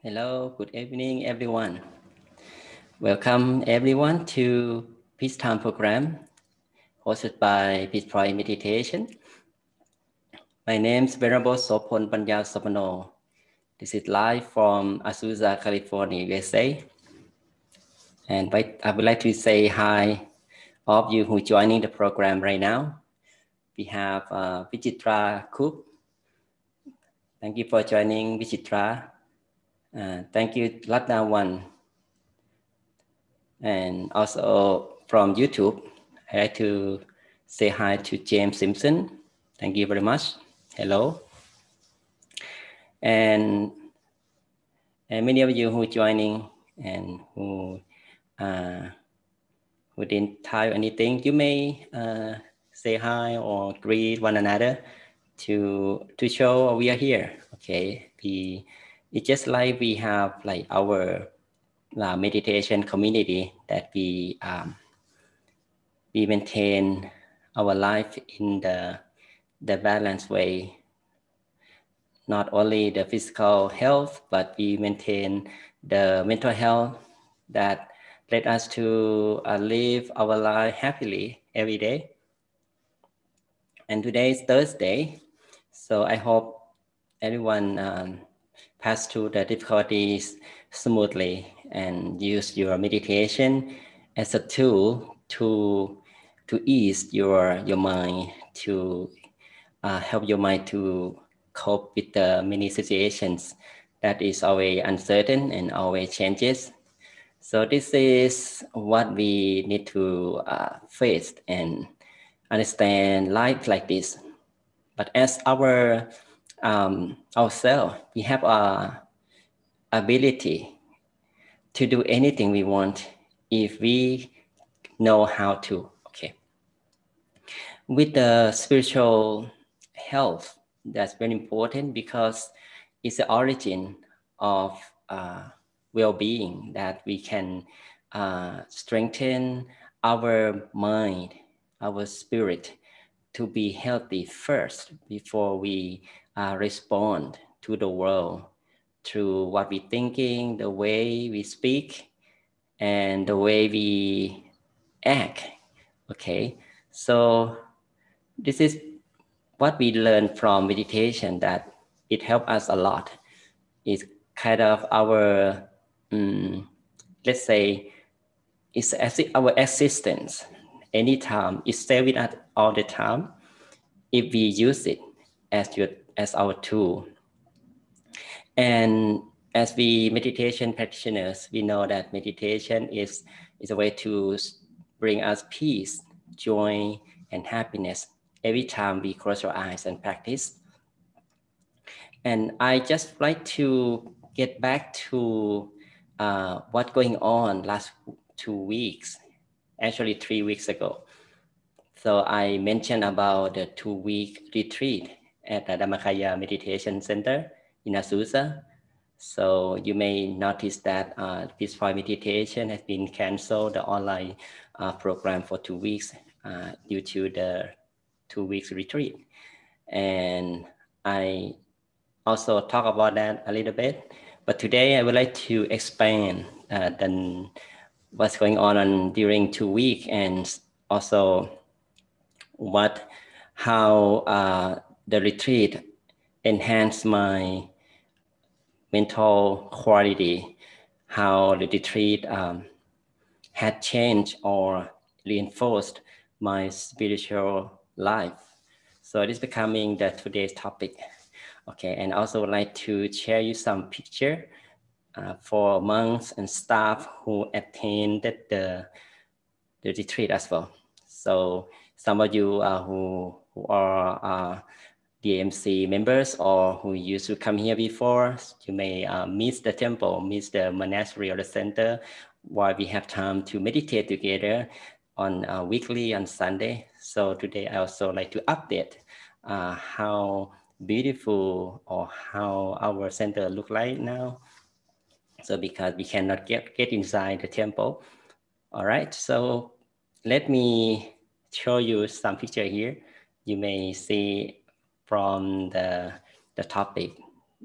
Hello, good evening, everyone. Welcome, everyone, to Peace Time program hosted by Peace Pride Meditation. My name is Ven.Sophon Panyasopanoe. This is live from Azusa, California, USA. And I would like to say hi, all of you who are joining the program right now. We have Vichitra Cook. Thank you for joining, Vichitra. Thank you, Latna One. And also from YouTube, I'd like to say hi to James Simpson. Thank you very much. Hello. And many of you who are joining and who didn't type anything, you may say hi or greet one another to show we are here. Okay. It's just like we have like our meditation community that we maintain our life in the balanced way, not only the physical health, but we maintain the mental health that let us to live our life happily every day. And today is Thursday, so I hope everyone pass through the difficulties smoothly and use your meditation as a tool to ease your mind, to help your mind to cope with the many situations that is always uncertain and always changes. So this is what we need to face and understand life like this. But as ourselves, we have a ability to do anything we want if we know how to. Okay. With the spiritual health, that's very important because it's the origin of well-being, that we can strengthen our mind, our spirit to be healthy first before we respond to the world through what we're thinking, the way we speak, and the way we act. Okay, so this is what we learned from meditation, that it helped us a lot. It's kind of our, let's say, it's as if our existence, anytime, it's stay with us all the time if we use it as our tool. And as we meditation practitioners, we know that meditation is a way to bring us peace, joy, and happiness every time we close our eyes and practice. And I just like to get back to what's going on last 2 weeks, actually 3 weeks ago. So I mentioned about the 2-week retreat at the Dhammakaya Meditation Center in Azusa. So you may notice that this Point Meditation has been canceled, the online program for 2 weeks due to the 2 weeks retreat. And I also talk about that a little bit. But today I would like to expand what's going on during 2 weeks, and also how the retreat enhanced my mental quality, how the retreat had changed or reinforced my spiritual life. So it is becoming today's topic. Okay, and also would like to share you some picture for monks and staff who attended the retreat as well. So some of you who are DMC members or who used to come here before, you may miss the temple, miss the monastery or the center, while we have time to meditate together on weekly on Sunday. So today I also like to update how beautiful or how our center look like now. So because we cannot get inside the temple. All right, so let me show you some picture here. You may see from the topic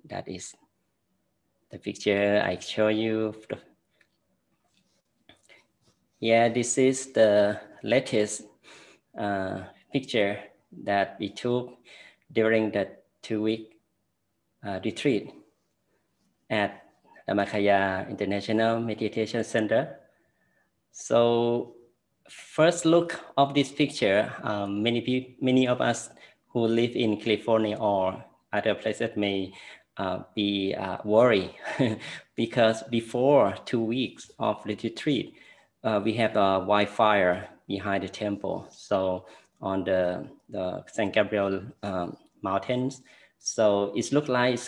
that is the picture I show you. Yeah, this is the latest picture that we took during the 2-week retreat at Dhammakaya International Meditation Center. So first look of this picture, many of us who live in California or other places may be worried because before 2 weeks of the retreat, we have a wildfire behind the temple. So on the San Gabriel mountains, so it looks like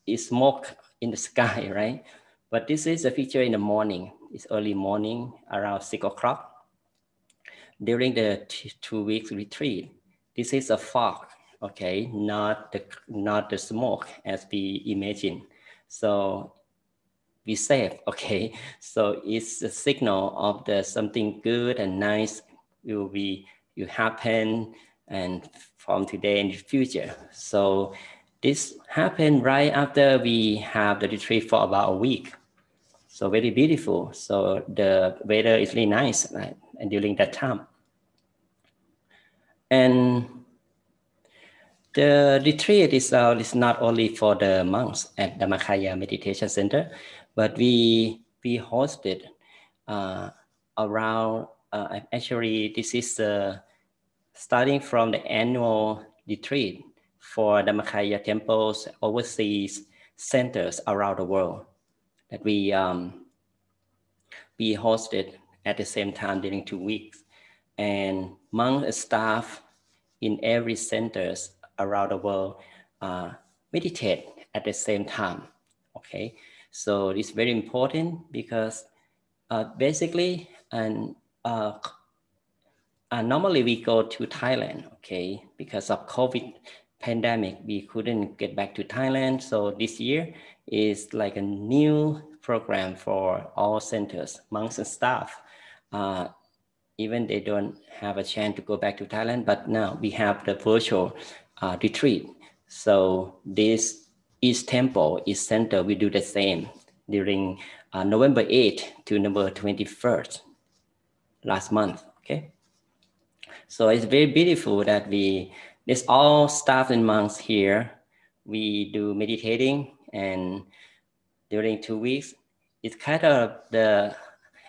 it's smoke in the sky, right? But this is a picture in the morning. It's early morning, around 6 o'clock. During the 2 weeks retreat, this is a fog, okay, not the smoke as we imagine. So be safe, okay. So it's a signal of the something good and nice will happen and from today in the future. So this happened right after we have the retreat for about a week. So very beautiful. So the weather is really nice, right? And during that time. And the retreat is not only for the monks at the Dhammakaya Meditation Center, but we hosted around, actually this is starting from the annual retreat for the Dhammakaya temples, overseas centers around the world that we hosted at the same time during 2 weeks. And monk staff in every centers around the world meditate at the same time, okay? So it's very important because basically, and normally we go to Thailand, okay? Because of COVID pandemic, we couldn't get back to Thailand. So this year is like a new program for all centers, monks and staff. Even they don't have a chance to go back to Thailand, but now we have the virtual retreat. So this each temple, each center, we do the same during November 8th to November 21st last month, okay? So it's very beautiful that there's all staff and monks here. We do meditating, and during 2 weeks, it's kind of the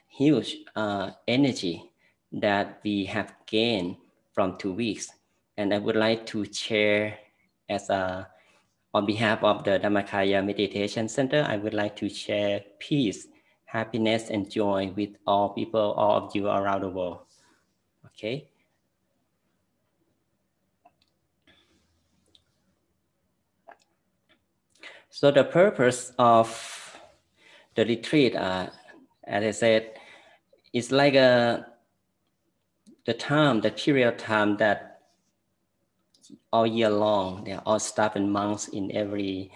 huge energy that we have gained from 2 weeks. And I would like to share on behalf of the Dhammakaya Meditation Center, I would like to share peace, happiness, and joy with all people, all of you around the world, okay? So the purpose of the retreat, as I said, is like the period of time that all year long, there are all staff and monks in every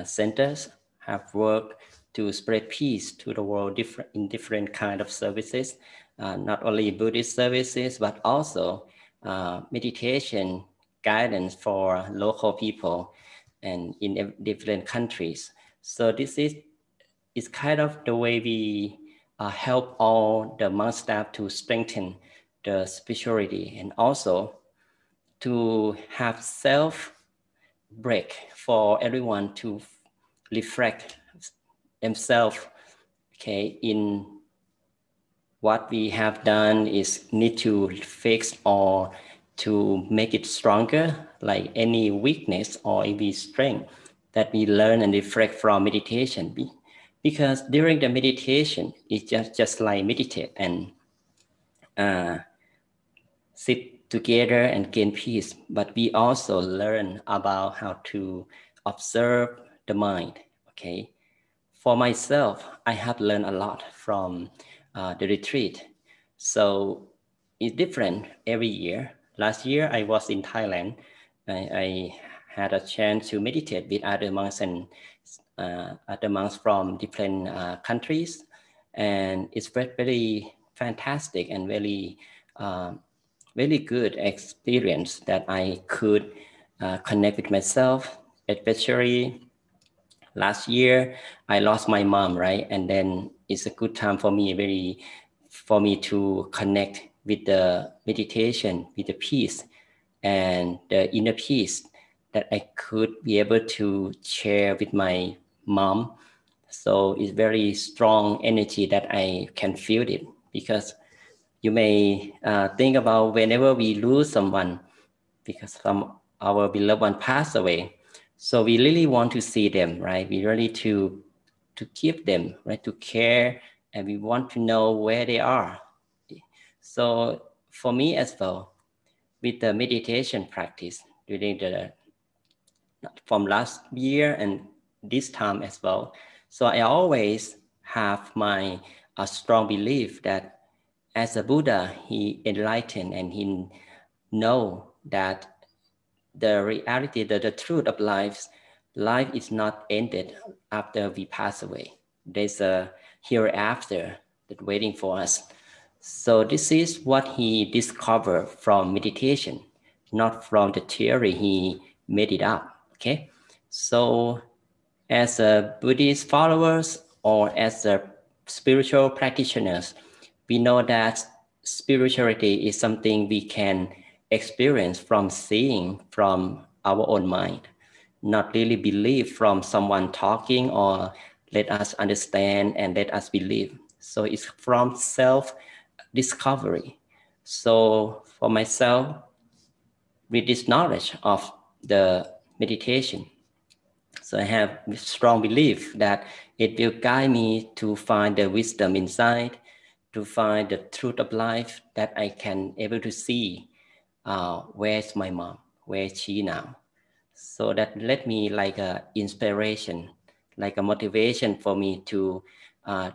centers have worked to spread peace to the world in different kind of services, not only Buddhist services, but also meditation guidance for local people and in different countries. So this is kind of the way we help all the monk staff to strengthen the spirituality and also to have self-break for everyone to reflect themselves, okay, in what we have done is need to fix or to make it stronger, like any weakness or any strength that we learn and reflect from meditation. Because during the meditation, it's just like meditate and sit together and gain peace, but we also learn about how to observe the mind, okay? For myself, I have learned a lot from the retreat. So it's different every year. Last year, I was in Thailand. I had a chance to meditate with other monks and other monks from different countries. And it's very fantastic and very good experience that I could connect with myself, especially last year I lost my mom, right? And then it's a good time for me, for me to connect with the meditation, with the peace and the inner peace that I could be able to share with my mom. So it's very strong energy that I can feel it, because you may think about whenever we lose someone, because our beloved one passed away. So we really want to see them, right? We really to keep them, right? To care, and we want to know where they are. So for me as well, with the meditation practice during the from last year and this time as well. So I always have my strong belief that as a Buddha, he enlightened and he know that the reality, the truth of life is not ended after we pass away. There's a hereafter that waiting for us. So this is what he discovered from meditation, not from the theory he made it up. Okay, so as a Buddhist followers or as a spiritual practitioners, we know that spirituality is something we can experience from seeing from our own mind, not really believe from someone talking or let us understand and let us believe. So it's from self-discovery. So for myself, with this knowledge of the meditation, so I have strong belief that it will guide me to find the wisdom inside, to find the truth of life, that I can able to see where's my mom, where is she now. So that let me like a inspiration, like a motivation for me to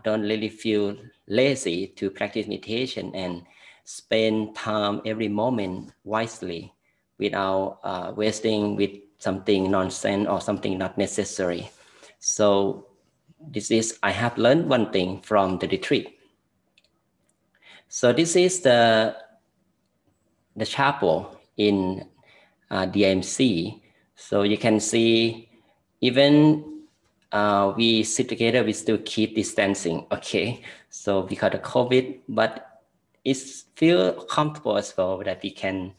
don't really feel lazy to practice meditation and spend time every moment wisely without wasting with something nonsense or something not necessary. So this is, I have learned one thing from the retreat. So this is the chapel in DMC. So you can see, even we sit together, we still keep distancing. Okay, so because of COVID, but it's feel comfortable as well that we can,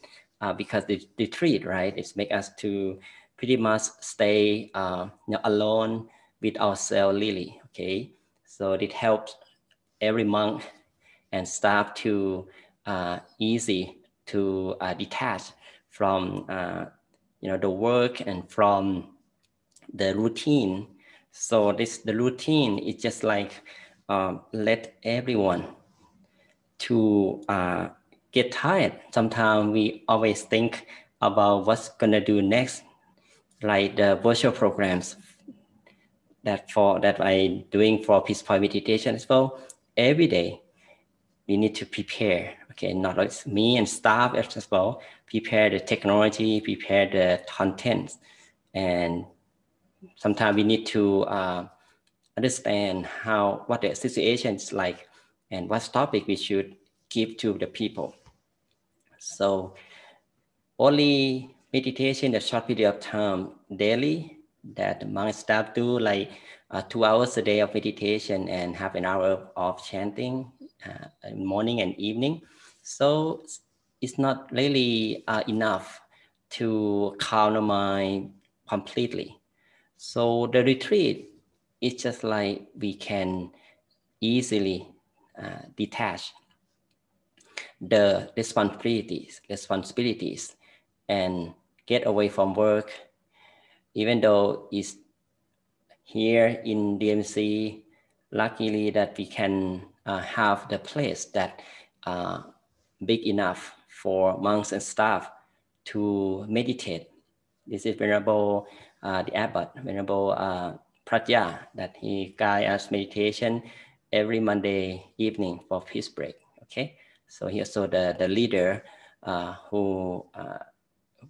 because the retreat, right? It's make us to pretty much stay alone with ourselves, really. Okay, so it helps every monk and staff to easy to detach from the work and from the routine. So the routine is just like let everyone to get tired. Sometimes we always think about what's gonna do next, like the virtual programs that I doing for Peace Point Meditation as well. Every day we need to prepare. Okay, not like me and staff as well. Prepare the technology, prepare the content, and sometimes we need to understand what the situation is like and what topic we should give to the people. So only meditation, a short period of time daily that my staff do, like 2 hours a day of meditation and half an hour of chanting morning and evening. So it's not really enough to calm the mind completely. So the retreat is just like we can easily detach the responsibilities and get away from work, even though it's here in DMC, luckily that we can have the place that big enough for monks and staff to meditate. This is Venerable the Abbot, Venerable Pratya, that he guides us meditation every Monday evening for peace break. Okay, so he also the leader who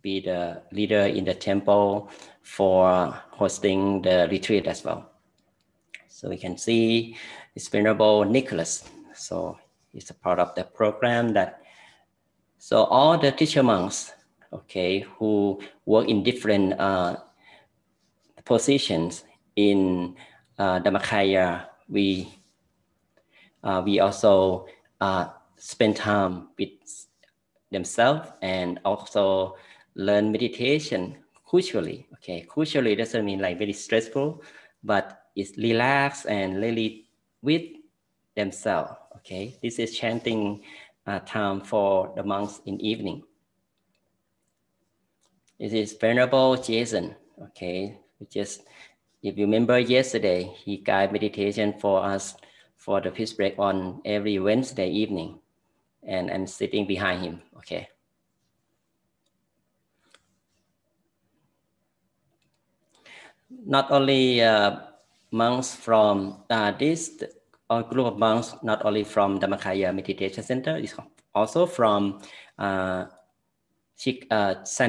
be the leader in the temple for hosting the retreat as well. So we can see it's Venerable Nicholas. So it's a part of the program that, so all the teacher monks, okay, who work in different positions in Dhammakaya, we also spend time with themselves and also learn meditation crucially. Okay, crucially doesn't mean like very stressful, but it's relaxed and really with themselves. Okay, this is chanting time for the monks in evening. This is Venerable Jason. Okay, if you remember yesterday, he guided meditation for us for the peace break on every Wednesday evening, and I'm sitting behind him. Okay. Not only monks from this group of monks, not only from Dhammakaya Meditation Center, is also from San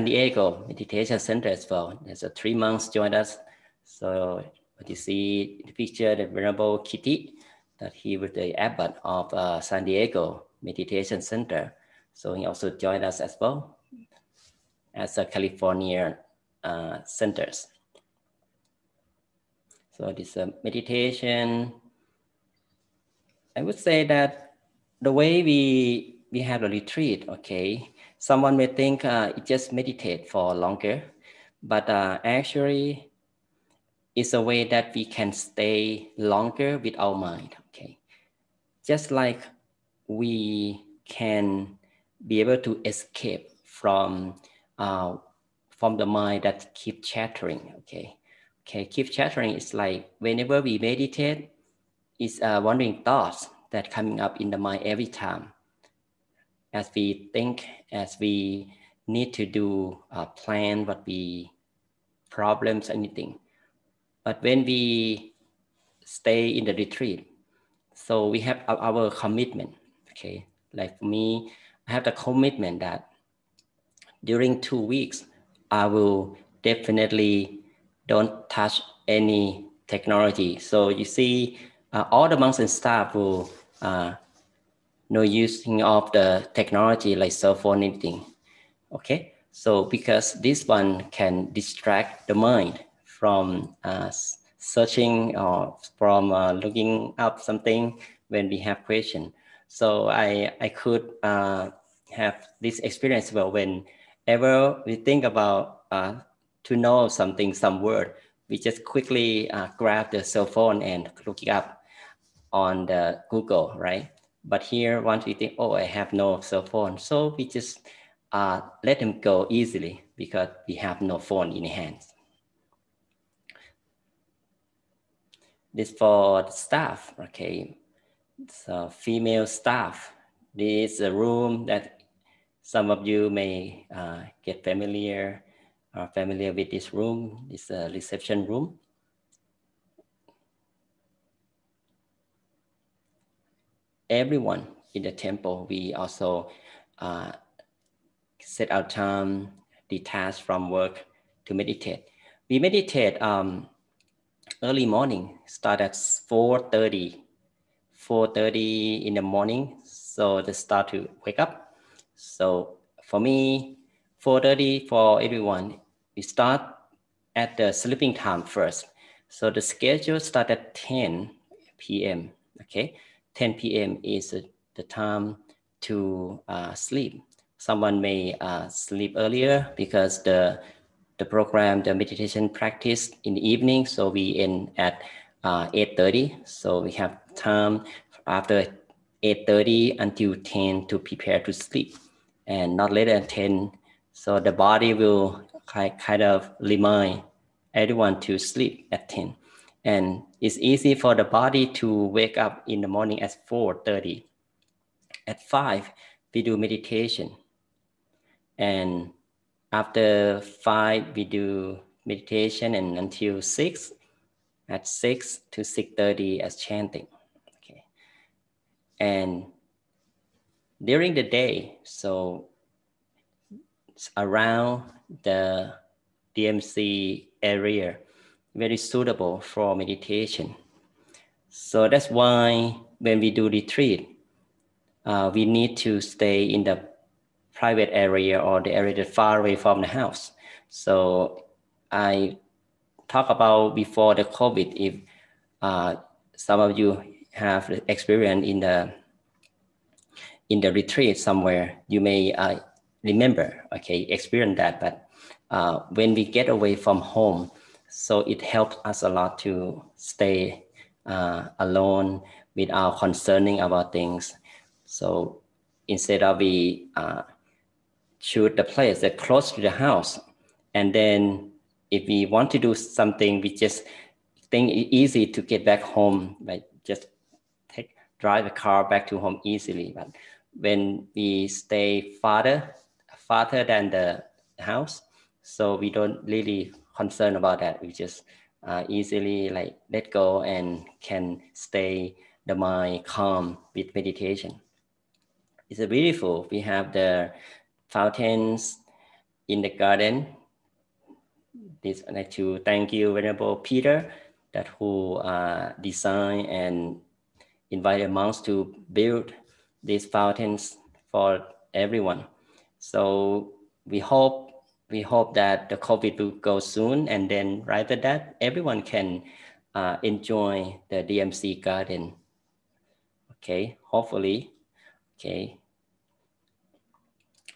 Diego Meditation Center as well. There's 3 monks joined us. So what you see in the picture, the Venerable Kitty, that he was the abbot of San Diego Meditation Center. So he also joined us as well as a California centers. So this meditation, I would say that the way we have a retreat, okay, someone may think it just meditate for longer, but actually it's a way that we can stay longer with our mind, okay. Just like we can be able to escape from the mind that keep chattering, okay. Okay, keep chattering is like whenever we meditate, it's wandering thoughts that coming up in the mind every time. As we think, as we need to do plan what we problems, anything. But when we stay in the retreat, so we have our commitment, okay. Like for me, I have the commitment that during 2 weeks, I will definitely don't touch any technology. So you see, all the monks and staff will no using of the technology like cell phone, anything. Okay, so because this one can distract the mind from searching or from looking up something when we have question. So I could have this experience well whenever we think about to know something, some word, we just quickly grab the cell phone and look it up on the Google, right? But here, once we think, oh, I have no cell phone, so we just let them go easily because we have no phone in hands. This for the staff, okay? So female staff. This is a room that some of you may get familiar with this room. It's a reception room. Everyone in the temple, we also set our time, detached from work to meditate. We meditate early morning, start at 4:30 in the morning. So they start to wake up. So for me, 4:30 for everyone, we start at the sleeping time first. So the schedule start at 10 p.m. Okay, 10 p.m. is the time to sleep. Someone may sleep earlier because the program, the meditation practice in the evening. So we end at 8:30. So we have time after 8:30 until 10 to prepare to sleep, and not later than 10. So the body will kind of remind everyone to sleep at 10. And it's easy for the body to wake up in the morning at 4:30. At 5, we do meditation. And after 5, we do meditation, and until 6, at 6 to 6:30 as chanting. Okay. And during the day, so it's around the DMC area, very suitable for meditation. So that's why when we do retreat, we need to stay in the private area or the area that far away from the house. So I talk about before the COVID, if some of you have experience in the retreat somewhere, you may remember, okay, experience that. But when we get away from home, so it helps us a lot to stay alone without concerning about things. So instead of we choose the place that close to the house, and then if we want to do something, we just think it's easy to get back home, like just drive a car back to home easily. But when we stay farther than the house, so we don't really concern about that. We just easily like let go and can stay the mind calm with meditation. It's beautiful. We have the fountains in the garden. This I'd like to thank you, Venerable Peter, that who designed and invited monks to build these fountains for everyone. So we hope that the COVID will go soon, and then right after that, everyone can enjoy the DMC garden. Okay, hopefully. Okay.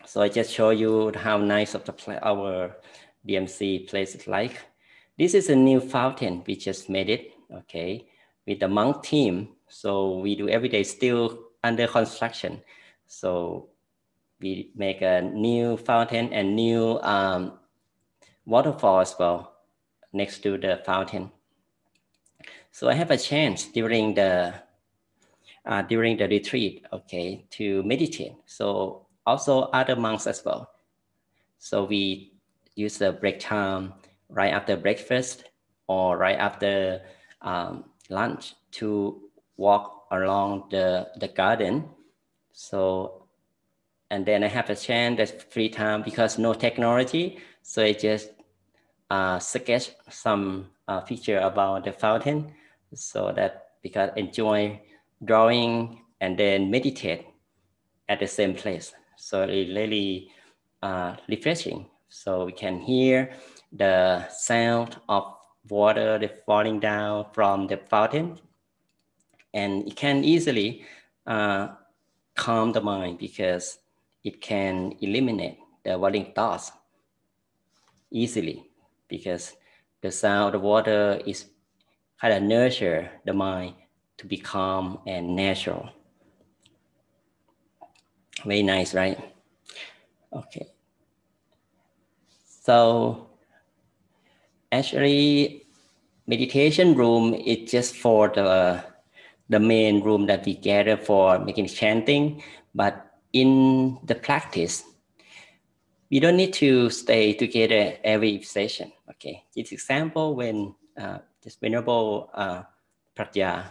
So I just show you how nice of our DMC place is like. This is a new fountain. We just made it, okay, with the monk team. So we do every day, still under construction. So we make a new fountain and new waterfall as well next to the fountain. So I have a chance during the retreat, okay, to meditate. So also other monks as well. So we use the break time right after breakfast or right after lunch to walk along the garden. So, and then I have a chance, that's free time because no technology. So I just sketch some feature about the fountain, so that because enjoy drawing and then meditate at the same place. So it's really refreshing. So we can hear the sound of water falling down from the fountain, and it can easily calm the mind because it can eliminate the worrying thoughts easily, because the sound of the water is kind of nurture the mind to be calm and natural. Very nice, right? Okay. So actually, meditation room is just for the main room that we gather for making chanting. But in the practice, we don't need to stay together every session. Okay. This example, when this Venerable Pratya,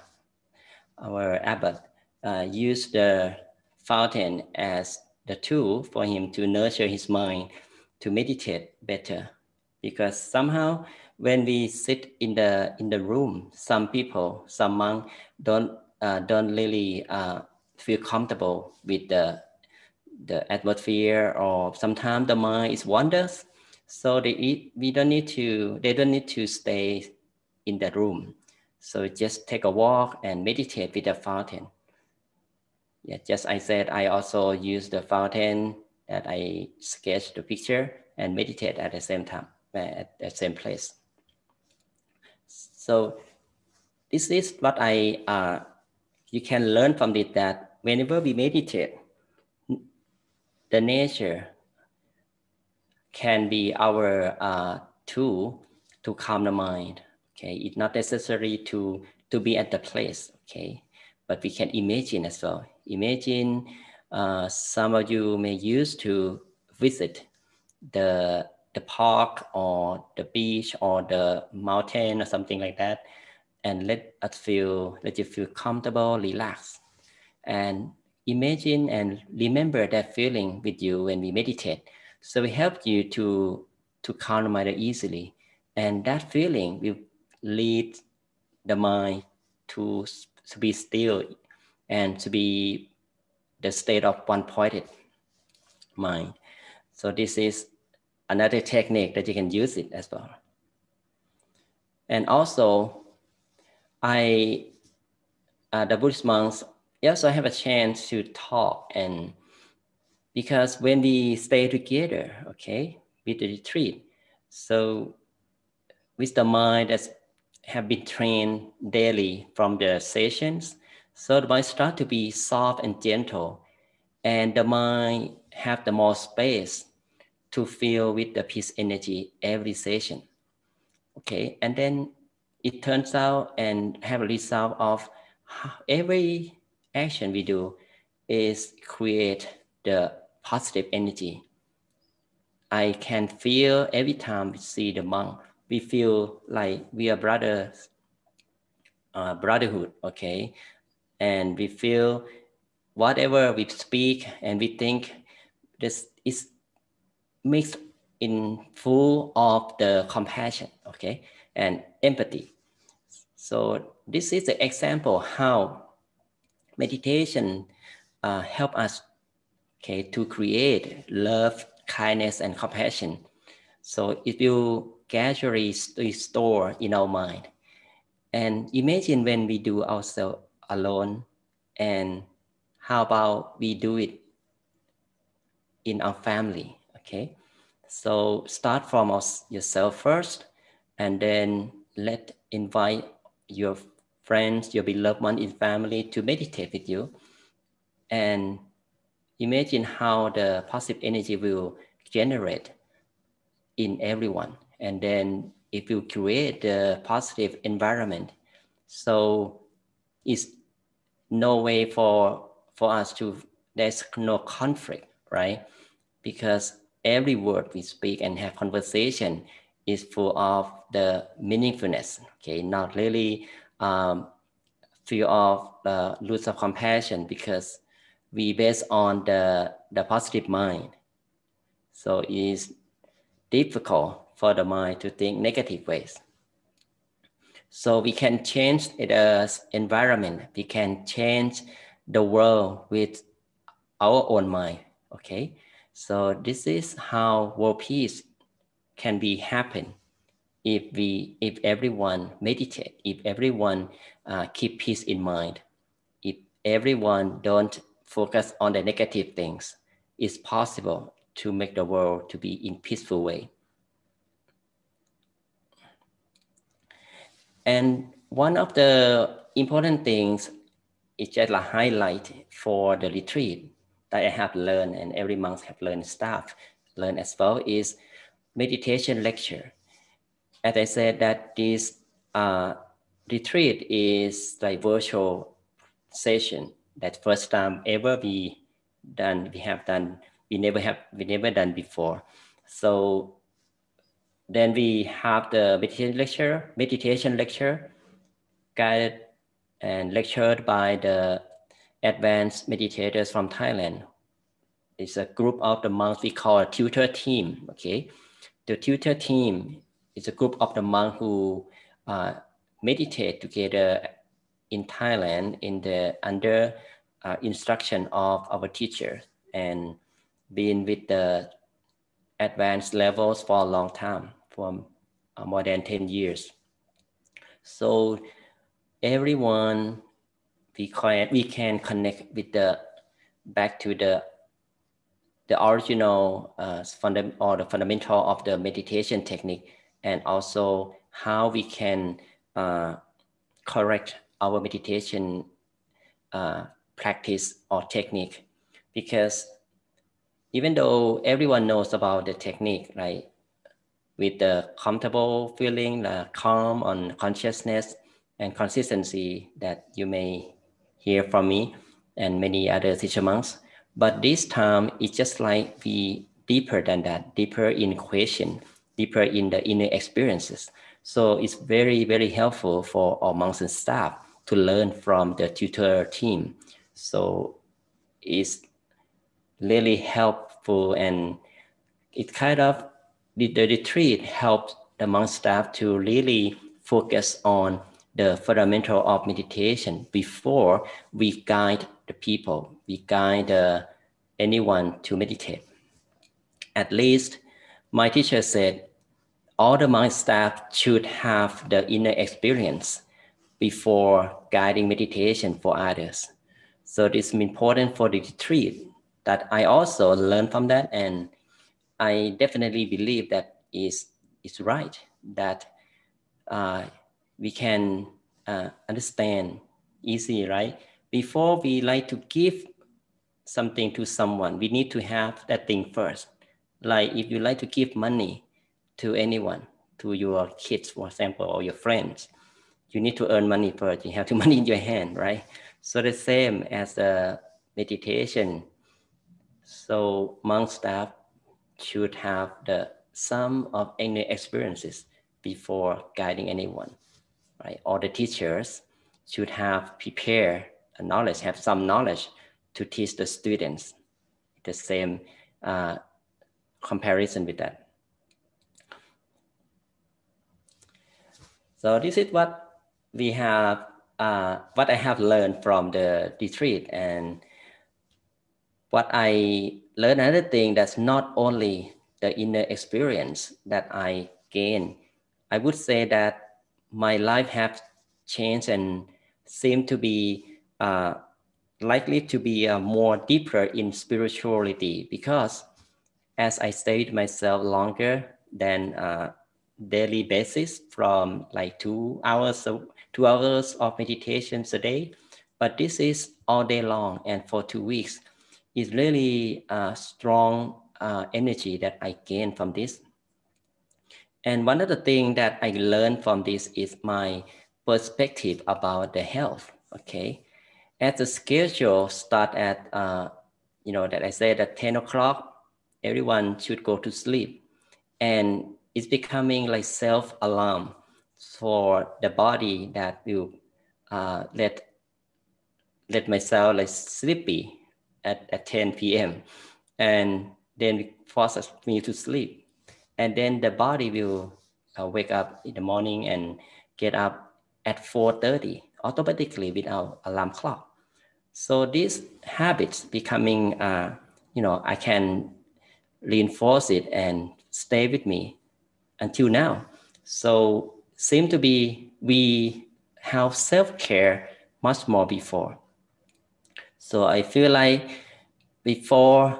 our abbot, used the fountain as the tool for him to nurture his mind to meditate better. Because somehow when we sit in the room, some people, some monks don't really feel comfortable with the atmosphere, or sometimes the mind is wanders. So they don't need to stay in the room. So just take a walk and meditate with the fountain. Yeah, just I said, I also use the fountain that I sketch the picture and meditate at the same time, at the same place. So this is what you can learn from it, that whenever we meditate, the nature can be our tool to calm the mind. Okay, it's not necessary to be at the place. Okay, but we can imagine as well. Imagine some of you may use to visit the park or the beach or the mountain or something like that, and let you feel comfortable, relaxed, and imagine and remember that feeling with you when we meditate. So we help you to calm the mind easily, and that feeling will lead the mind to be still and to be the state of one-pointed mind. So this is another technique that you can use it as well. And also, the Buddhist monks also have a chance to talk, and because when we stay together, okay, with the retreat, so with the mind that have been trained daily from the sessions, so the mind start to be soft and gentle, and the mind have the more space to feel with the peace energy every session. Okay, and then it turns out and have a result of every action we do is create the positive energy. I can feel every time we see the monk, we feel like we are brothers, brotherhood, okay? And we feel whatever we speak and we think, this is mixed in full of the compassion, okay, and empathy. So this is the example how meditation help us, okay, to create love, kindness, and compassion. So it will gradually restore in our mind. And imagine when we do ourselves alone, and how about we do it in our family, okay? So start from yourself first, and then invite your friends, your beloved one in family to meditate with you. And imagine how the positive energy will generate in everyone. And then it will create the positive environment. So it's no way for us to, there's no conflict, right? Because every word we speak and have conversation is full of the meaningfulness, okay? Not really feel of the roots of compassion, because we base on the positive mind. So it is difficult for the mind to think negative ways. So we can change the environment. We can change the world with our own mind, okay? So this is how world peace can be happen if everyone meditate, if everyone keep peace in mind, if everyone don't focus on the negative things. It's possible to make the world to be in peaceful way. And one of the important things is just a highlight for the retreat that I have learned, and every month have learned, staff learn as well, is meditation lecture. As I said, that this retreat is like virtual session. That first time ever we have done, we never done before. So then we have the meditation lecture guided and lectured by the advanced meditators from Thailand. It's a group of the monks we call a tutor team, okay? The tutor team is a group of the monks who meditate together in Thailand under instruction of our teacher, and been with the advanced levels for a long time, for more than 10 years. So everyone, we can connect with back to the original the fundamental of the meditation technique, and also how we can correct our meditation practice or technique. Because even though everyone knows about the technique, right, with the comfortable feeling, the calm on consciousness and consistency that you may hear from me and many other teacher monks, but this time it's just like we deeper than that, deeper in question, deeper in the inner experiences. So it's very, very helpful for our monks and staff to learn from the tutor team. So it's really helpful, and it kind of, the retreat helps the monk staff to really focus on the fundamental of meditation before we guide the people, we guide anyone to meditate. At least my teacher said, all the my staff should have the inner experience before guiding meditation for others. So this is important for the retreat that I also learned from that, and I definitely believe that is right, that we can understand easy, right? Before we like to give something to someone, we need to have that thing first. Like if you like to give money to anyone, to your kids, for example, or your friends, you need to earn money first. You have the money in your hand, right? So the same as the meditation. So monk staff should have the sum of any experiences before guiding anyone, right? All the teachers should have prepared a knowledge, have some knowledge to teach the students. The same comparison with that. So this is what we have, what I have learned from the retreat. And what I learned, another thing, that's not only the inner experience that I gain. I would say that my life has changed and seem to be likely to be more deeper in spirituality, because as I stayed myself longer than daily basis, from like 2 hours of meditations a day, but this is all day long, and for 2 weeks, it's really strong energy that I gain from this. And one of the things that I learned from this is my perspective about the health. Okay, as the schedule start at that I said at 10 o'clock, everyone should go to sleep, and it's becoming like self-alarm for the body that will let myself like sleepy at 10 p.m. and then forces me to sleep, and then the body will wake up in the morning and get up at 4:30 automatically without alarm clock. So these habits becoming, I can reinforce it and stay with me until now. So seem to be we have self-care much more before. So I feel like before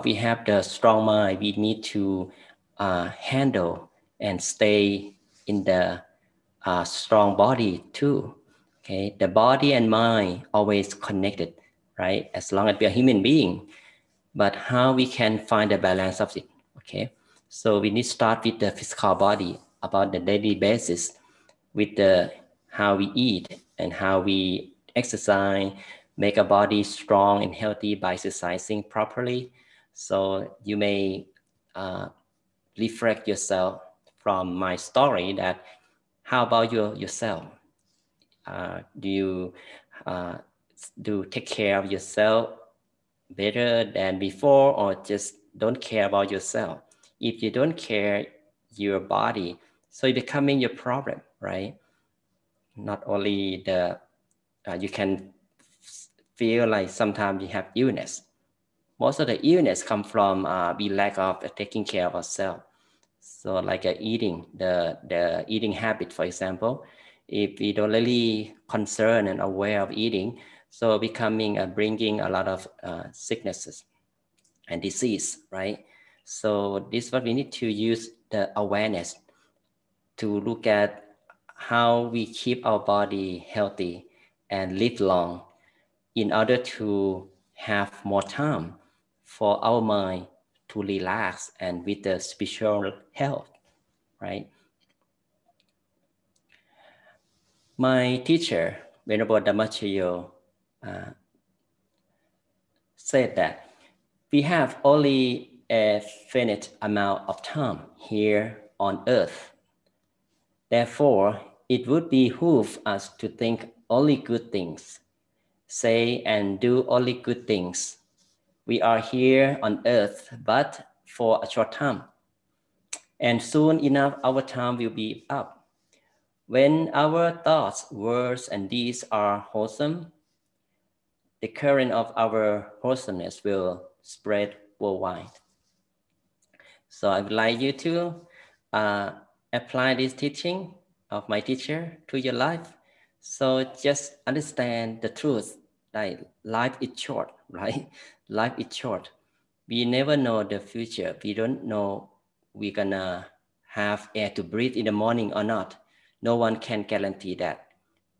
we have the strong mind, we need to handle and stay in the strong body too. Okay, the body and mind always connected, right? As long as we are human being, but how we can find the balance of it. Okay, so we need to start with the physical body, about the daily basis, with the how we eat and how we exercise, make a body strong and healthy by exercising properly. So you may reflect yourself from my story that how about yourself? Do you take care of yourself better than before, or just don't care about yourself? If you don't care your body, so it's becoming your problem, right? Not only the you can feel like sometimes you have illness. Most of the illness come from the lack of taking care of ourselves. So like eating, the eating habit, for example, if we don't really concern and aware of eating, so becoming bringing a lot of sicknesses and disease, right? So this is what we need to use the awareness to look at how we keep our body healthy and live long, in order to have more time for our mind to relax and with the spiritual health, right? My teacher, Venerable Dhammachayo, said that we have only a finite amount of time here on earth. Therefore, it would behoove us to think only good things, say and do only good things. We are here on earth, but for a short time, and soon enough our time will be up. When our thoughts, words, and deeds are wholesome, the current of our wholesomeness will spread worldwide. So I would like you to apply this teaching of my teacher to your life. So just understand the truth, like life is short, right? Life is short. We never know the future. We don't know we're gonna have air to breathe in the morning or not. No one can guarantee that.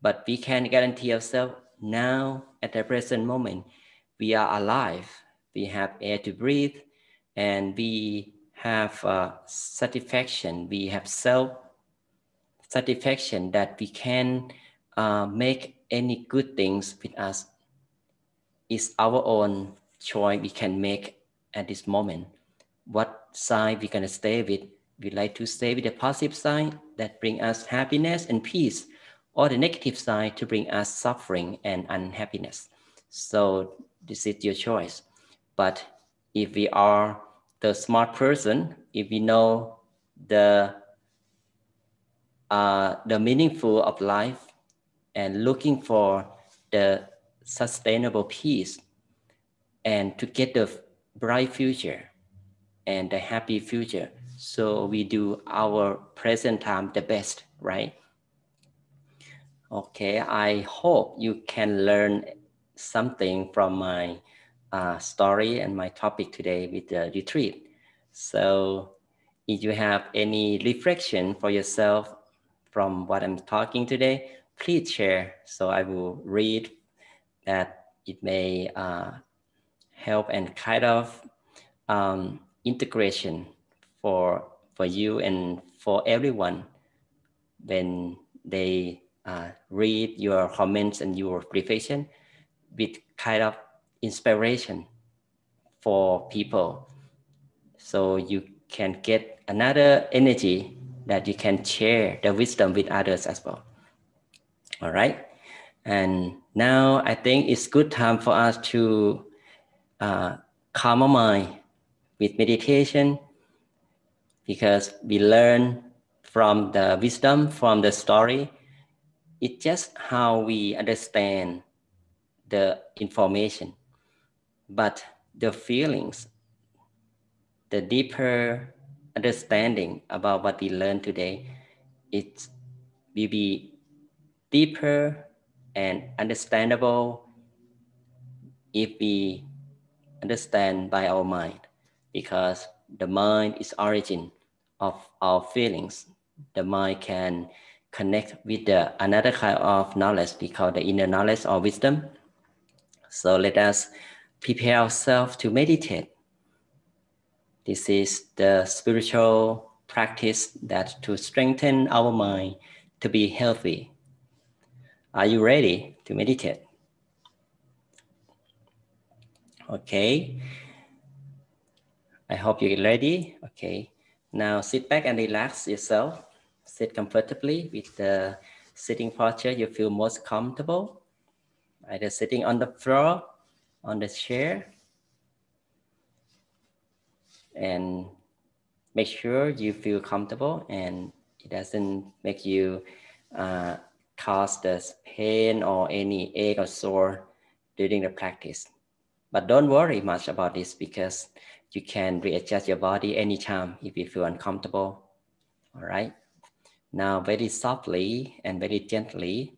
But we can guarantee ourselves now at the present moment, we are alive. We have air to breathe and we have satisfaction. We have self-satisfaction that we can make any good things with us. It's our own choice we can make at this moment. What side we're gonna stay with? We like to stay with the positive side that bring us happiness and peace, or the negative side to bring us suffering and unhappiness. So this is your choice. But if we are the smart person, if we know the meaningful of life and looking for the sustainable peace and to get the bright future and the happy future. So we do our present time the best, right? Okay, I hope you can learn something from my story and my topic today with the retreat. So if you have any reflection for yourself from what I'm talking today, please share. So I will read that it may help and kind of integration for you and for everyone when they read your comments and your reflection with kind of inspiration for people, so you can get another energy that you can share the wisdom with others as well. All right, and now I think it's good time for us to calm our mind with meditation, because we learn from the wisdom, from the story. It's just how we understand the information, but the feelings, the deeper understanding about what we learned today, it will be deeper and understandable if we understand by our mind, because the mind is origin of our feelings. The mind can connect with another kind of knowledge we call the inner knowledge or wisdom. So let us prepare ourselves to meditate. This is the spiritual practice that to strengthen our mind to be healthy. Are you ready to meditate? Okay. I hope you're ready. Okay. Now sit back and relax yourself. Sit comfortably with the sitting posture you feel most comfortable, either sitting on the floor, on the chair, and make sure you feel comfortable and it doesn't make you cause the pain or any ache or sore during the practice. But don't worry much about this, because you can readjust your body anytime if you feel uncomfortable. All right. Now, very softly and very gently,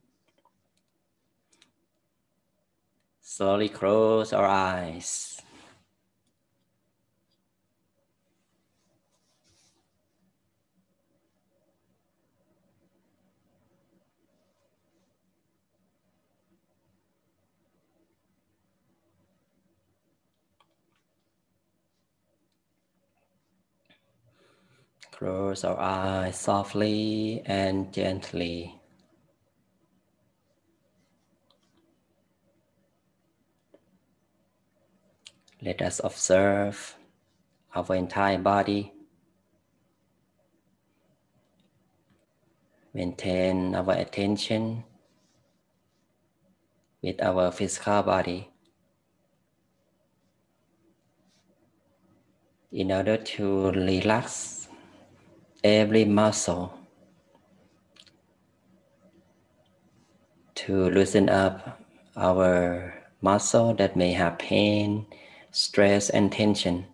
slowly close our eyes. Close our eyes softly and gently. Let us observe our entire body. Maintain our attention with our physical body in order to relax every muscle, to loosen up our muscle that may have pain, stress, and tension.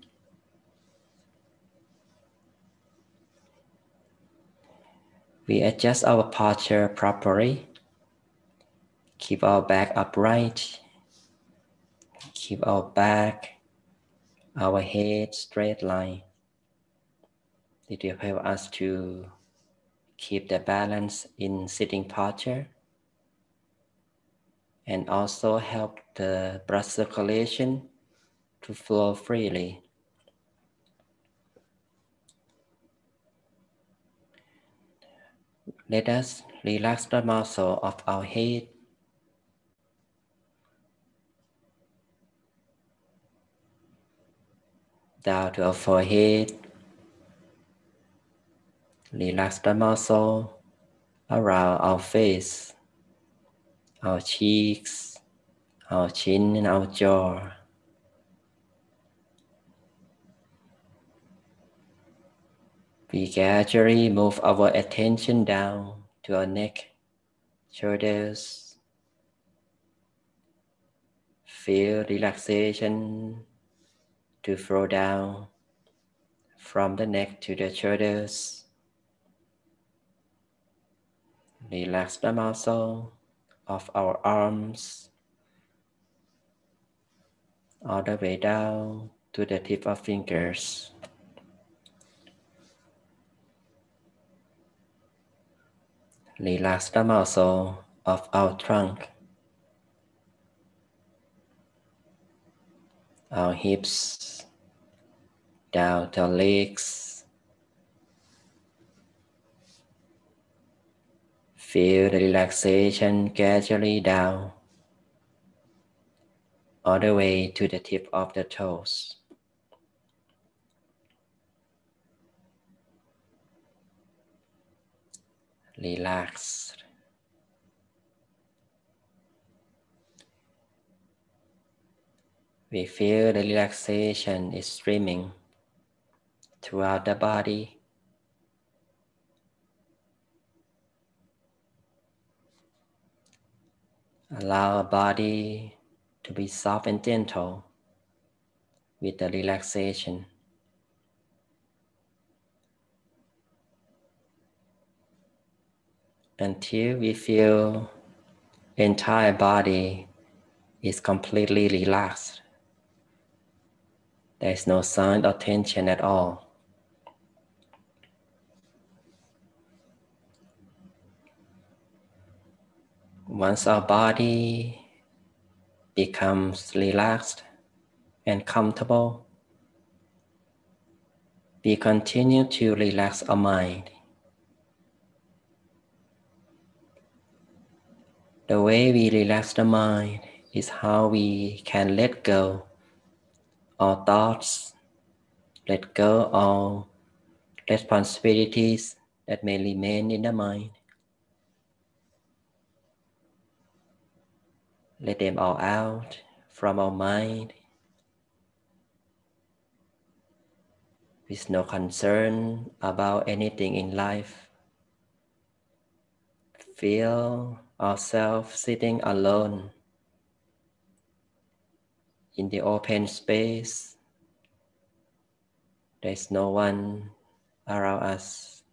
We adjust our posture properly. Keep our back upright. Keep our back, our head straight line. It will help us to keep the balance in sitting posture and also help the blood circulation to flow freely. Let us relax the muscle of our head, down to our forehead. Relax the muscle around our face, our cheeks, our chin and our jaw. We gradually move our attention down to our neck, shoulders. Feel relaxation to flow down from the neck to the shoulders. Relax the muscle of our arms all the way down to the tip of fingers. Relax the muscle of our trunk, our hips, down to our legs. Feel the relaxation gradually down all the way to the tip of the toes. Relax. We feel the relaxation is streaming throughout the body. Allow our body to be soft and gentle with the relaxation. Until we feel entire body is completely relaxed. There is no sign of tension at all. Once our body becomes relaxed and comfortable, we continue to relax our mind. The way we relax the mind is how we can let go our thoughts, let go all responsibilities that may remain in the mind. Let them all out from our mind with no concern about anything in life. Feel ourselves sitting alone in the open space. There is no one around us.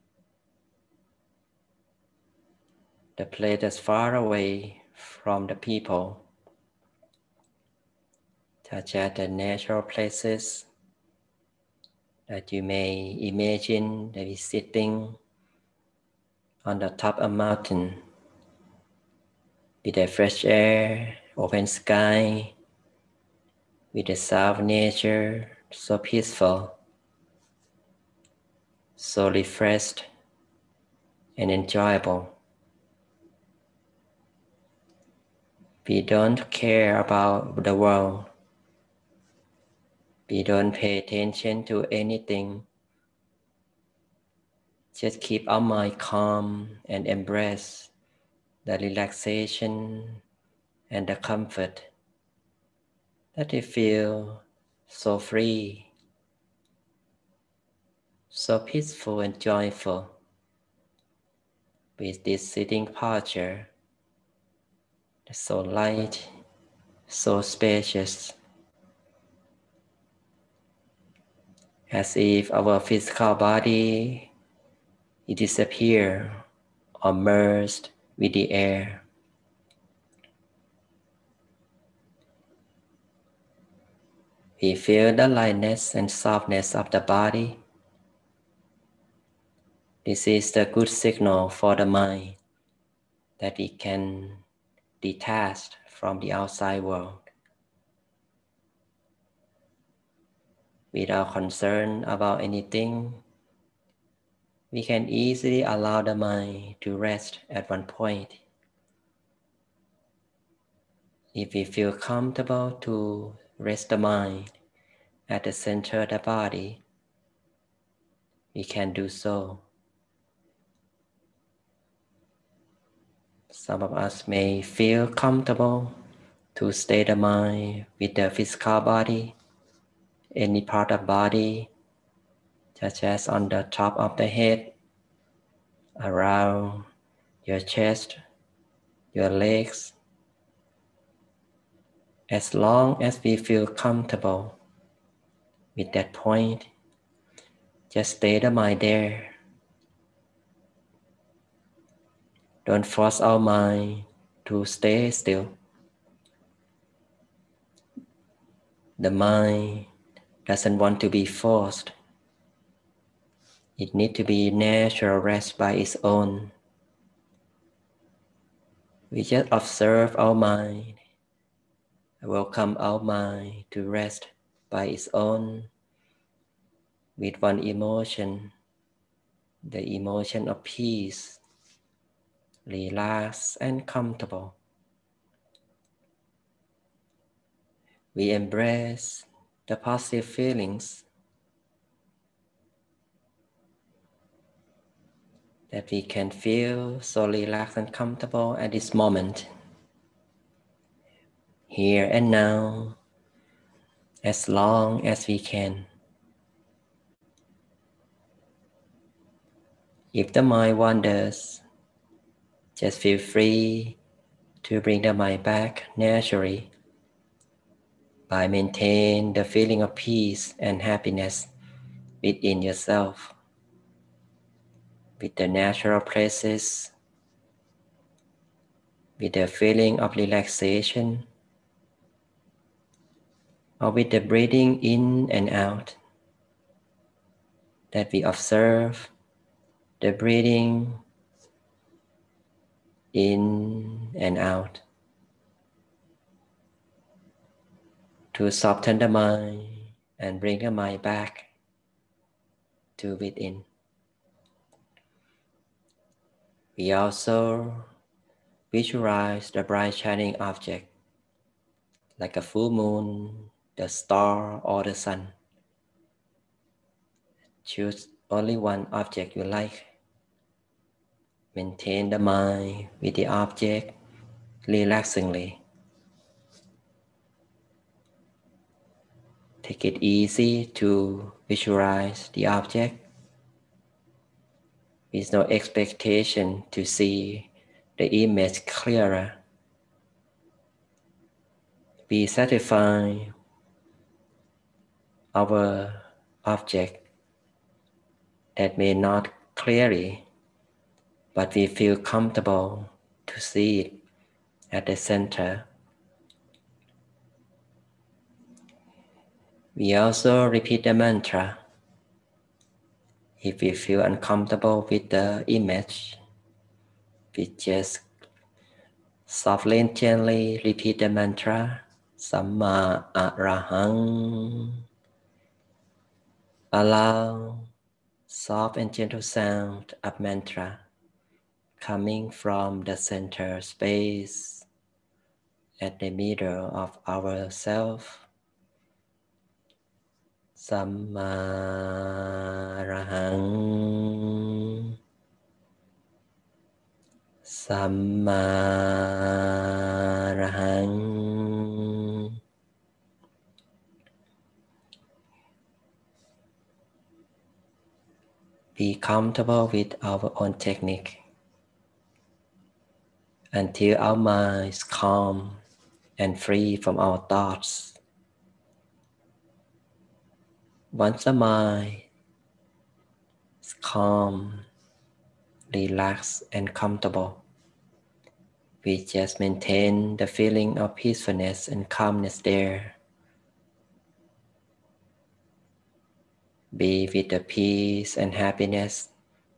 The place is far away from the people, such as the natural places that you may imagine that is sitting on the top of a mountain with the fresh air, open sky, with the sound of nature, so peaceful, so refreshed and enjoyable. We don't care about the world. We don't pay attention to anything. Just keep our mind calm and embrace the relaxation and the comfort that we feel so free, so peaceful and joyful with this sitting posture. It's so light, so spacious, as if our physical body it disappears or merged with the air. We feel the lightness and softness of the body. This is the good signal for the mind that we can detach from the outside world without concern about anything. We can easily allow the mind to rest at one point. If we feel comfortable to rest the mind at the center of the body, we can do so. Some of us may feel comfortable to stay the mind with the physical body, any part of body, such as on the top of the head, around your chest, your legs. As long as we feel comfortable with that point, just stay the mind there. Don't force our mind to stay still. The mind doesn't want to be forced. It needs to be natural rest by its own. We just observe our mind, welcome our mind to rest by its own with one emotion, the emotion of peace, relaxed and comfortable. We embrace the positive feelings that we can feel so relaxed and comfortable at this moment, here and now, as long as we can. If the mind wanders, just feel free to bring the mind back naturally by maintaining the feeling of peace and happiness within yourself, with the natural places, with the feeling of relaxation, or with the breathing in and out, that we observe the breathing in and out to soften the mind and bring the mind back to within. We also visualize the bright shining object like a full moon, the star, or the sun. Choose only one object you like. Maintain the mind with the object relaxingly. Take it easy to visualize the object with no expectation to see the image clearer. Be satisfied our object that may not clearly, but we feel comfortable to see it at the center. We also repeat the mantra. If we feel uncomfortable with the image, we just softly and gently repeat the mantra, Samma Arahang. Allow soft and gentle sound of mantra coming from the center space at the middle of our self. Samma Arahang. Samma Arahang. Be comfortable with our own technique until our mind is calm and free from our thoughts. Once the mind is calm relaxed and comfortable. We just maintain the feeling of peacefulness and calmness there. Be with the peace and happiness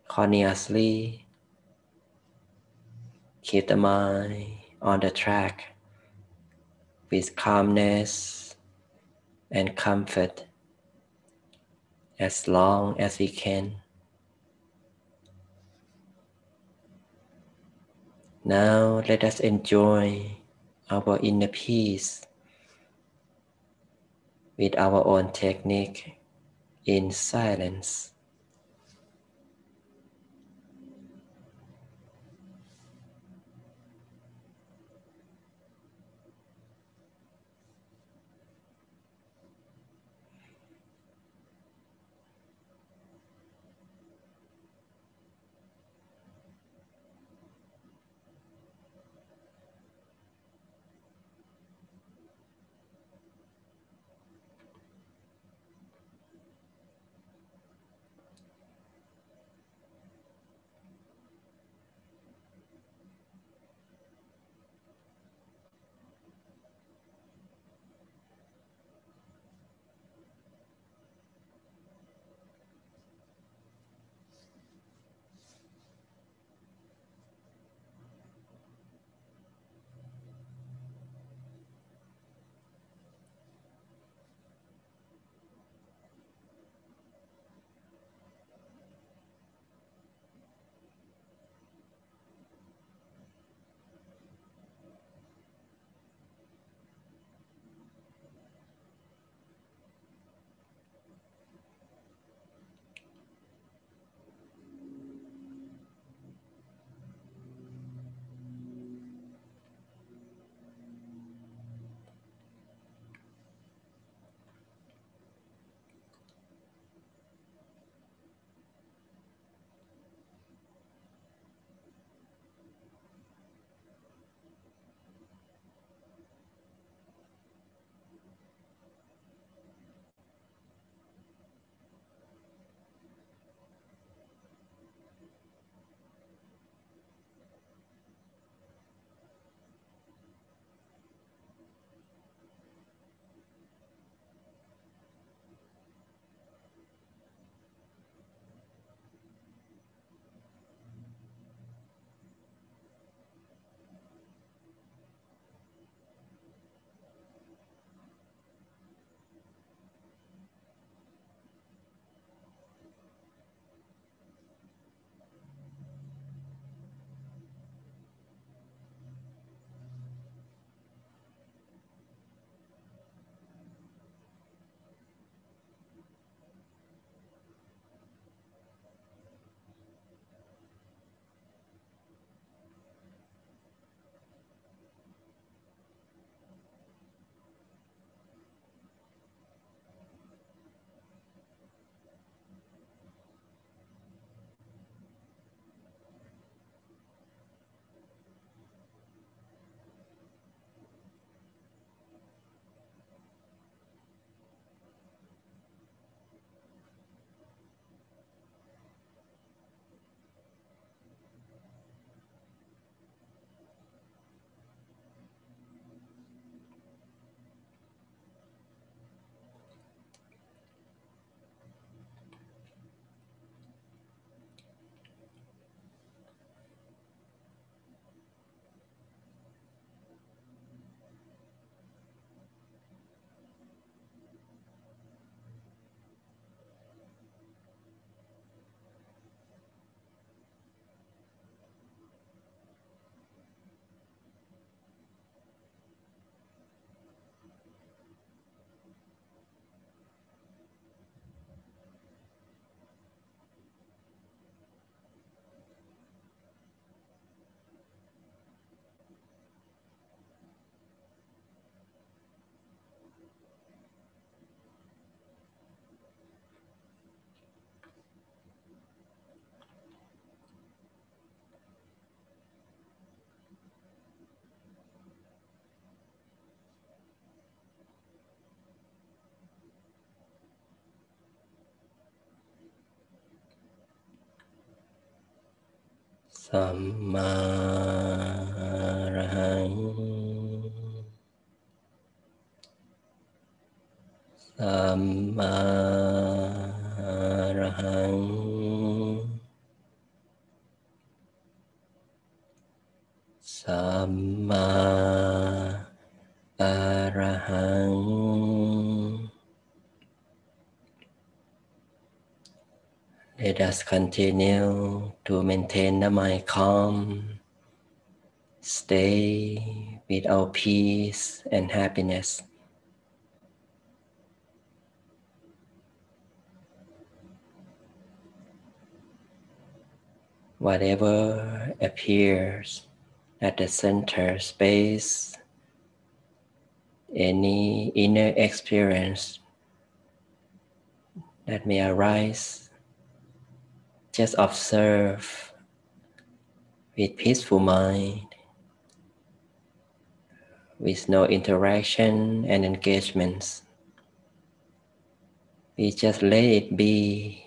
continuously. Keep the mind on the track with calmness and comfort as long as we can. Now let us enjoy our inner peace with our own technique in silence. Samma Arahang Samma Arahang Samma Arahang. Let us continue to maintain the mind calm, stay with our peace and happiness. Whatever appears at the center space, any inner experience that may arise, just observe with peaceful mind, with no interaction and engagements. We just let it be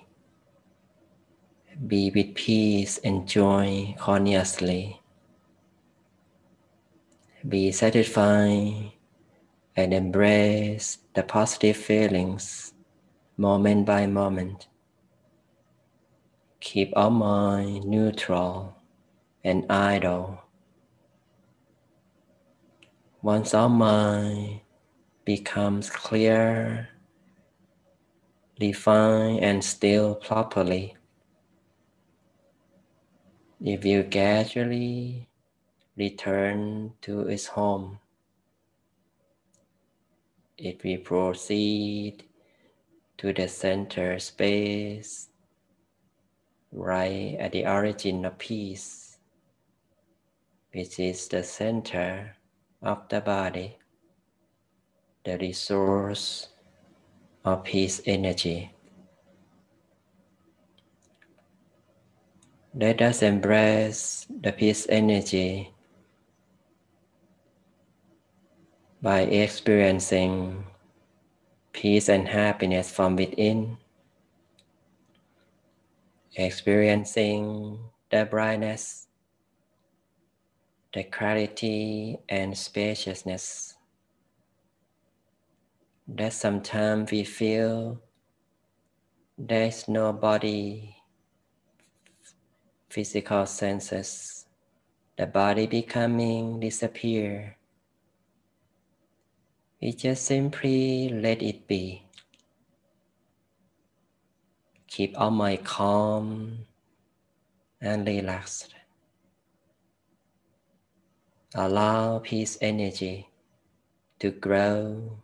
with peace and joy consciously. Be satisfied and embrace the positive feelings moment by moment. Keep our mind neutral and idle. Once our mind becomes clear, refined, and still properly, it will gradually return to its home. It will proceed to the center space, right at the origin of peace, which is the center of the body, the resource of peace energy. Let us embrace the peace energy by experiencing peace and happiness from within, experiencing the brightness, the clarity and spaciousness that sometimes we feel there is no body, physical senses, the body becoming disappear. We just simply let it be. Keep our mind calm and relaxed. Allow peace energy to grow.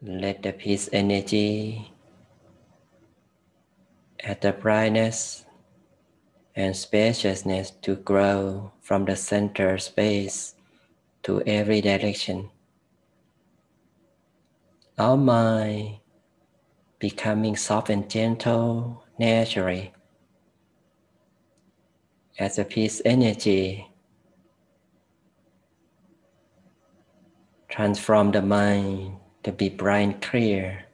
Let the peace energy add the brightness and spaciousness to grow from the center space to every direction. Our mind becoming soft and gentle naturally as the peace energy transform the mind to be bright and clear.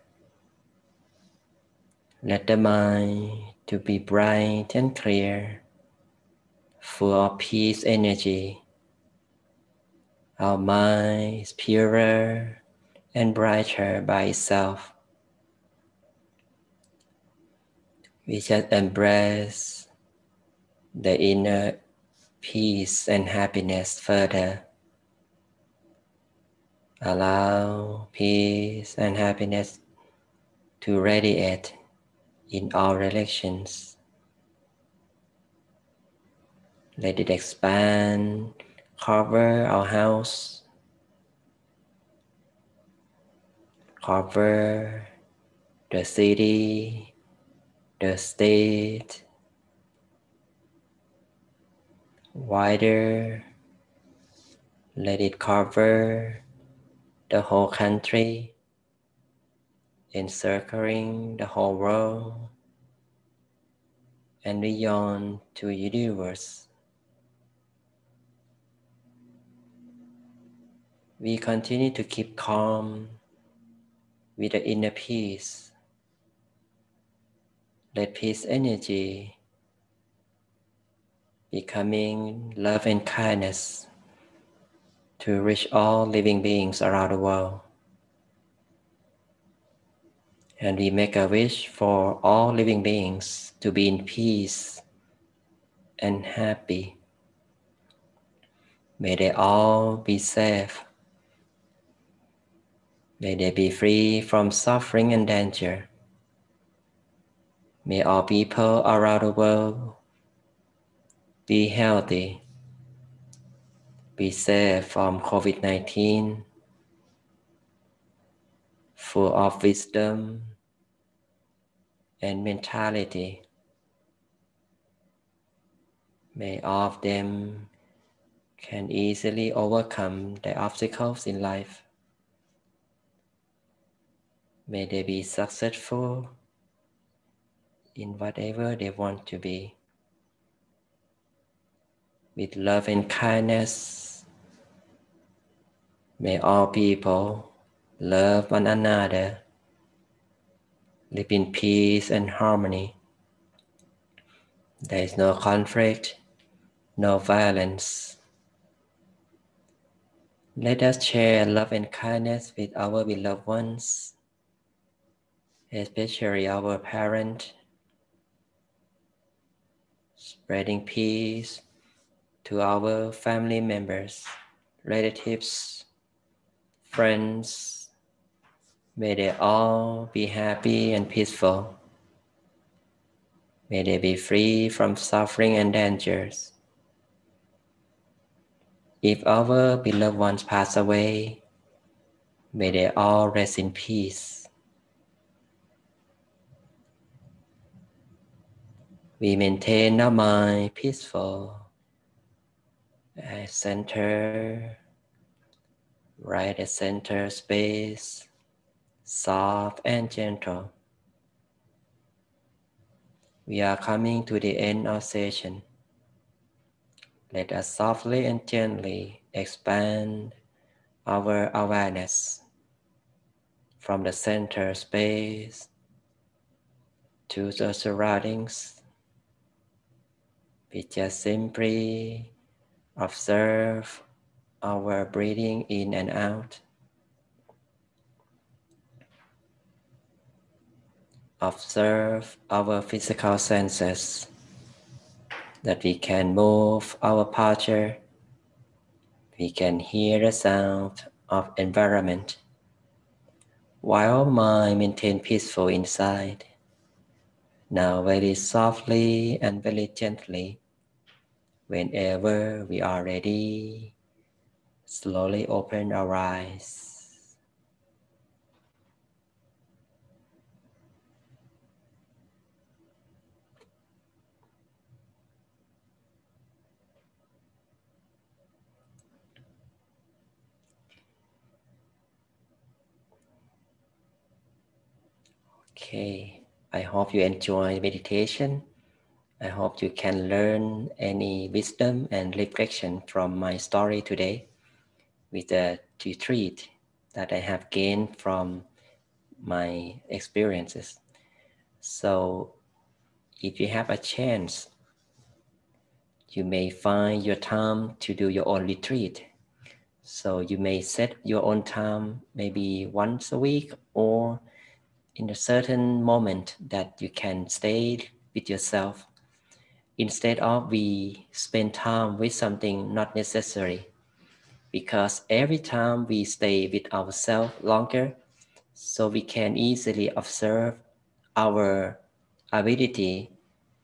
Let the mind to be bright and clear, full of peace energy. Our mind is purer and brighter by itself. We just embrace the inner peace and happiness further. Allow peace and happiness to radiate in all directions. Let it expand, cover our house, cover the city, the state, wider. Let it cover the whole country, encircling the whole world, and beyond to the universe. We continue to keep calm with the inner peace. Let peace energy becoming love and kindness to reach all living beings around the world. And we make a wish for all living beings to be in peace and happy. May they all be safe. May they be free from suffering and danger. May all people around the world be healthy, be safe from COVID-19, full of wisdom and mentality. May all of them can easily overcome the obstacles in life. May they be successful in whatever they want to be. With love and kindness, may all people love one another, live in peace and harmony. There is no conflict, no violence. Let us share love and kindness with our beloved ones, especially our parents, spreading peace to our family members, relatives, friends. May they all be happy and peaceful. May they be free from suffering and dangers. If our beloved ones pass away, may they all rest in peace. We maintain our mind peaceful, at center, right at center space, soft and gentle. We are coming to the end of session. Let us softly and gently expand our awareness from the center space to the surroundings. We just simply observe our breathing in and out. Observe our physical senses, that we can move our posture, we can hear the sound of environment, while mind maintain peaceful inside. Now very softly and very gently, whenever we are ready, slowly open our eyes. Okay, I hope you enjoy meditation. I hope you can learn any wisdom and reflection from my story today with the retreat that I have gained from my experiences. So if you have a chance, you may find your time to do your own retreat. So you may set your own time maybe once a week or in a certain moment that you can stay with yourself. Instead of we spend time with something not necessary, because every time we stay with ourselves longer, so we can easily observe our ability,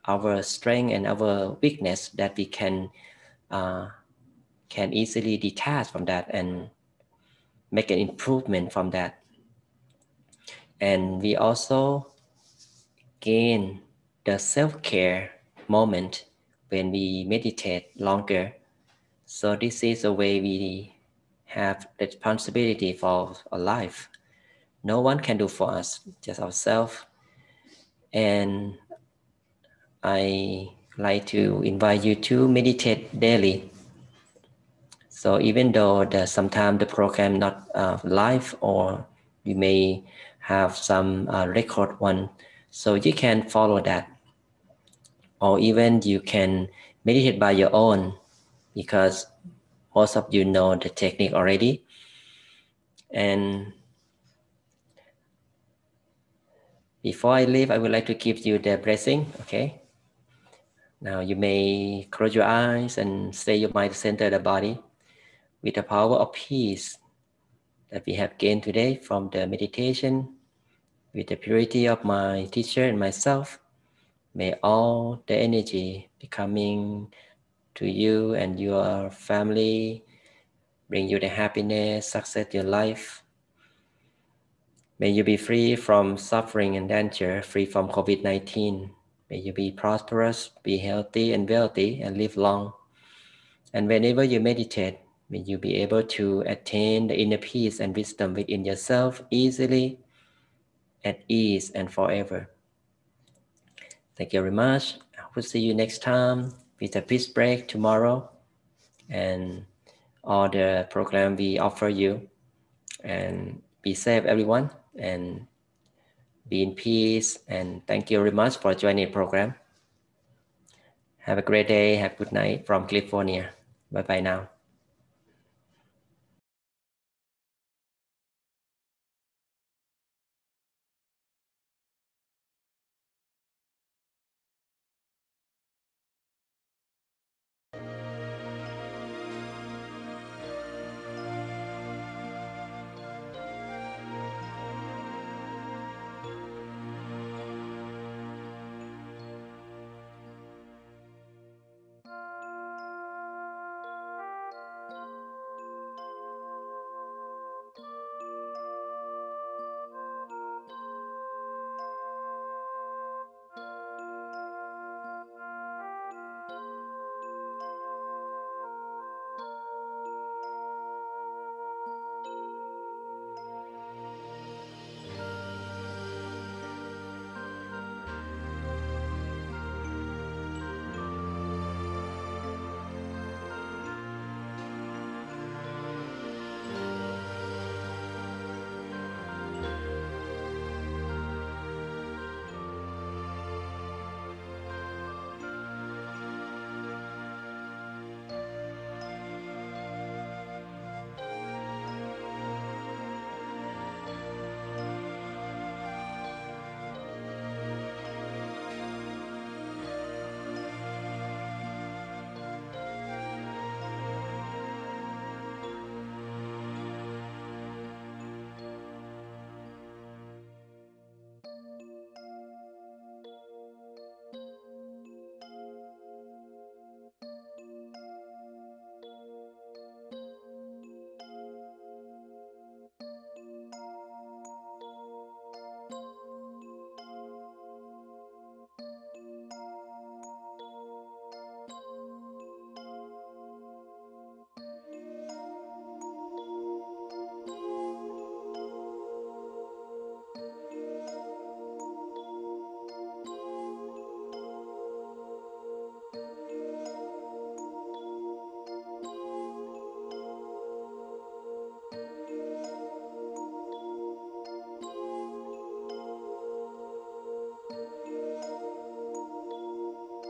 our strength and our weakness, that we can easily detach from that and make an improvement from that. And we also gain the self-care moment when we meditate longer. So this is a way we have responsibility for our life. No one can do for us, just ourselves. And I like to invite you to meditate daily. So even though sometimes the program not live, or you may have some record one, so you can follow that. Or even you can meditate by your own, because most of you know the technique already. And before I leave, I would like to give you the blessing, okay? Now you may close your eyes and stay your mind center the body with the power of peace that we have gained today from the meditation, with the purity of my teacher and myself. May all the energy be coming to you and your family, bring you the happiness, success in your life. May you be free from suffering and danger, free from COVID-19. May you be prosperous, be healthy and wealthy, and live long. And whenever you meditate, may you be able to attain the inner peace and wisdom within yourself easily, at ease, and forever. Thank you very much. I will see you next time with a peace break tomorrow and all the program we offer you. And be safe, everyone, and be in peace. And thank you very much for joining the program. Have a great day. Have a good night from California. Bye-bye now.